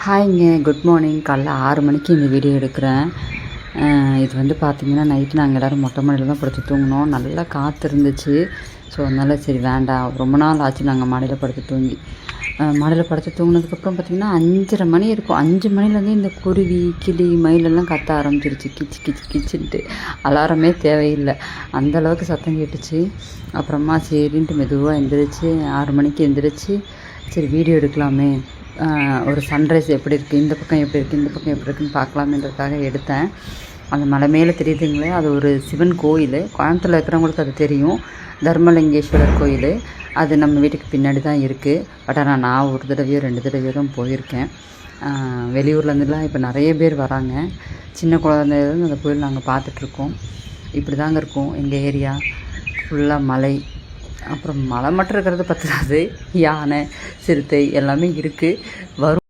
ஹாய்ங்க, good morning. காலைல 6 மணிக்கு இந்த வீடியோ எடுக்கிறேன். இது வந்து பார்த்திங்கன்னா, நைட்டு நாங்கள் எல்லோரும் மொட்டை மாடியில் தான் படுத்து தூங்கினோம். நல்லா காற்று இருந்துச்சு. ஸோ அதனால் சரி வேண்டாம், ரொம்ப நாள் ஆச்சு நாங்கள் மாடியில் படுத்து தூங்கி. மாடியில் படுத்து தூங்கினதுக்கப்புறம் பார்த்திங்கன்னா 5:30 மணி இருக்கும். 5 மணிலேருந்தே இந்த குருவி, கிளி, மயிலெல்லாம் கத்த ஆரம்பிச்சிருச்சு. கிச்சு கிச்சு கிச்சுன்ட்டு அலாரமே தேவையில்லை, அந்தளவுக்கு சத்தம் கேட்டுச்சு. அப்புறமா சரின்ட்டு மெதுவாக எந்திரிச்சு 6 மணிக்கு எந்திரிச்சு சரி வீடியோ எடுக்கலாமே, ஒரு சன்ரைஸ் எப்படி இருக்குது, இந்த பக்கம் எப்படி இருக்குது, இந்த பக்கம் எப்படி இருக்குதுன்னு பார்க்கலாமேன்றதுக்காக எடுத்தேன். அந்த மலை மேலே தெரியுதுங்களே, அது ஒரு சிவன் கோயில். கோயம்புத்தூரில் இருக்கிறவங்களுக்கு அது தெரியும், தர்மலிங்கேஸ்வரர் கோயில். அது நம்ம வீட்டுக்கு பின்னாடி தான் இருக்குது. பட் ஆனால் நான் ஒரு தடவையோ 2 தடவையோ தான் போயிருக்கேன். வெளியூர்லேருந்துலாம் இப்போ நிறைய பேர் வராங்க. சின்ன குழந்தையிலேருந்து அந்த கோயில் நாங்கள் பார்த்துட்ருக்கோம். இப்படி தாங்க இருக்கும் எங்கள் ஏரியா ஃபுல்லாக மலை. அப்புறம் மலை மட்டும் இருக்கிறது பத்தாது, யானை, சிறுத்தை எல்லாமே இருக்குது. வரும்.